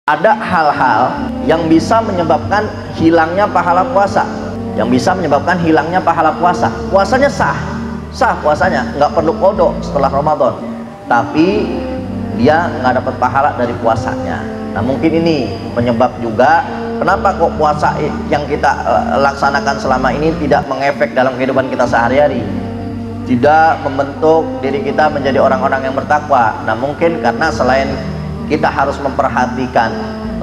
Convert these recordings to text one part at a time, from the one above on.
Ada hal-hal yang bisa menyebabkan hilangnya pahala puasa, puasanya sah puasanya, nggak perlu qodho setelah Ramadan, tapi dia nggak dapat pahala dari puasanya. Nah, mungkin ini penyebab juga kenapa kok puasa yang kita laksanakan selama ini tidak mengefek dalam kehidupan kita sehari-hari, tidak membentuk diri kita menjadi orang-orang yang bertakwa. Nah, mungkin karena selain kita harus memperhatikan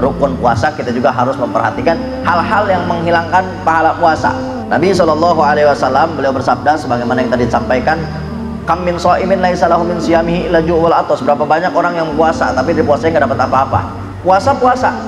rukun puasa, kita juga harus memperhatikan hal-hal yang menghilangkan pahala puasa. Nabi SAW beliau bersabda sebagaimana yang tadi disampaikan, kam min shaimin laisa lahu min siyamihi illa ju' wal atas. Berapa banyak orang yang puasa tapi di puasanya nggak dapat apa-apa. Puasa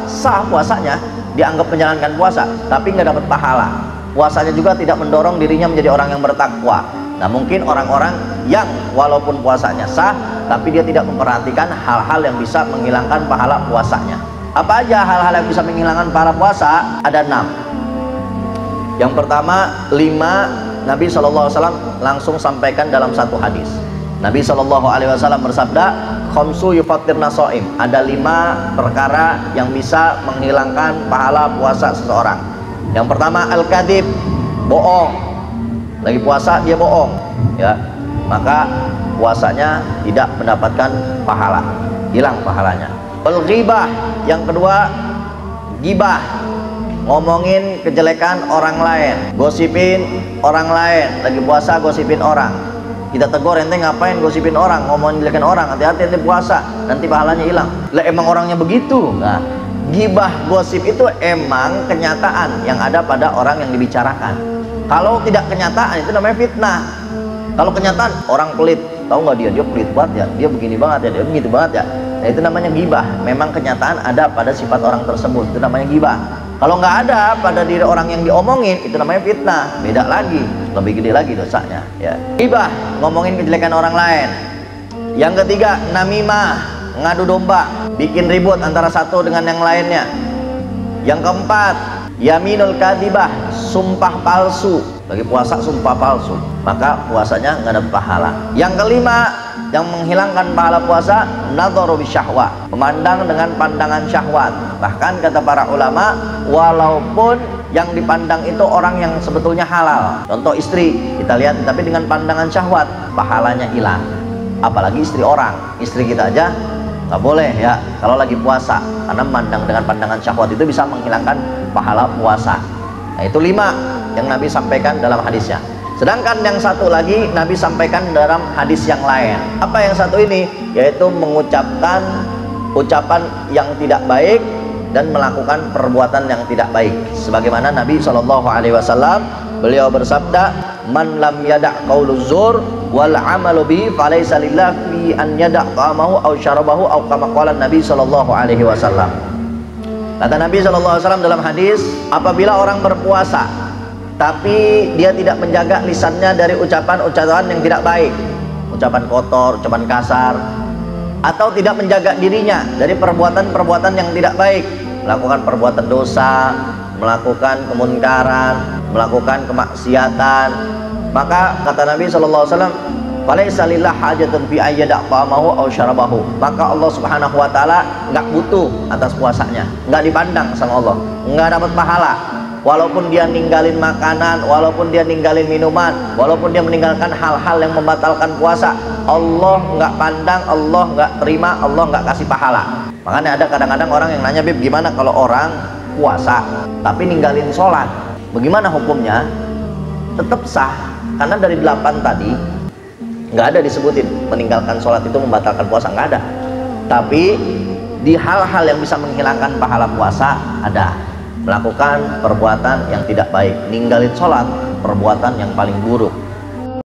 sah puasanya, dianggap menjalankan puasa tapi nggak dapat pahala. Puasanya juga tidak mendorong dirinya menjadi orang yang bertakwa. Nah, mungkin orang-orang yang walaupun puasanya sah tapi dia tidak memperhatikan hal-hal yang bisa menghilangkan pahala puasanya. Apa aja hal-hal yang bisa menghilangkan pahala puasa? Ada 6. Yang pertama, 5 Nabi SAW langsung sampaikan dalam satu hadis. Nabi SAW bersabda, khamsu yufattirna shaim. Ada 5 perkara yang bisa menghilangkan pahala puasa seseorang. Yang pertama, al-kadhib, bohong. Lagi puasa dia bohong, ya, maka puasanya tidak mendapatkan pahala, hilang pahalanya. Al-ghibah, yang kedua, gibah, ngomongin kejelekan orang lain, gosipin orang lain. Lagi puasa gosipin orang, kita tegur, ente ngapain gosipin orang, ngomongin kejelekan orang, hati-hati ente puasa, nanti pahalanya hilang. Lah, emang orangnya begitu. Nah, gibah, gosip itu emang kenyataan yang ada pada orang yang dibicarakan. Kalau tidak kenyataan itu namanya fitnah. Kalau kenyataan, orang pelit, tahu nggak dia pelit banget ya, dia begini banget ya, dia begitu banget ya. Nah, itu namanya gibah. Memang kenyataan ada pada sifat orang tersebut, itu namanya gibah. Kalau nggak ada pada diri orang yang diomongin, itu namanya fitnah. Beda lagi, lebih gede lagi dosanya, ya. Gibah, ngomongin kejelekan orang lain. Yang ketiga, namimah, ngadu domba, bikin ribut antara satu dengan yang lainnya. Yang keempat, yaminul kadhibah, sumpah palsu. Lagi puasa sumpah palsu, maka puasanya nggak ada pahala. Yang kelima yang menghilangkan pahala puasa, nadharu bisyahwat, memandang dengan pandangan syahwat. Bahkan kata para ulama, walaupun yang dipandang itu orang yang sebetulnya halal, contoh istri, kita lihat tapi dengan pandangan syahwat, pahalanya hilang. Apalagi istri orang, istri kita aja nggak boleh ya kalau lagi puasa, karena memandang dengan pandangan syahwat itu bisa menghilangkan pahala puasa. Nah, itu 5 yang Nabi sampaikan dalam hadisnya. Sedangkan yang satu lagi Nabi sampaikan dalam hadis yang lain. Apa yang satu ini? Yaitu mengucapkan ucapan yang tidak baik dan melakukan perbuatan yang tidak baik. Sebagaimana Nabi SAW beliau bersabda, man lam yada' qauluz zur wal amalu bi falaysa lillahi fi an yada' ta'amahu aw syarabahu aw kama qala Nabi SAW. Kata Nabi SAW dalam hadis, apabila orang berpuasa tapi dia tidak menjaga lisannya dari ucapan-ucapan yang tidak baik, ucapan kotor, ucapan kasar, atau tidak menjaga dirinya dari perbuatan-perbuatan yang tidak baik, melakukan perbuatan dosa, melakukan kemunkaran, melakukan kemaksiatan, maka kata Nabi SAW, falaysa lillahi hajatun fi ayyada' ta'amahu aw syarabahu. Maka Allah Subhanahu wa taala enggak butuh atas puasanya, enggak dipandang sama Allah, enggak dapat pahala. Walaupun dia ninggalin makanan, walaupun dia ninggalin minuman, walaupun dia meninggalkan hal-hal yang membatalkan puasa, Allah enggak pandang, Allah enggak terima, Allah enggak kasih pahala. Makanya ada kadang-kadang orang yang nanya, Bib, gimana kalau orang puasa tapi ninggalin sholat, bagaimana hukumnya? Tetap sah, karena dari 8 tadi nggak ada disebutin meninggalkan sholat itu membatalkan puasa, nggak ada. Tapi di hal-hal yang bisa menghilangkan pahala puasa ada. Melakukan perbuatan yang tidak baik, ninggalin sholat, perbuatan yang paling buruk.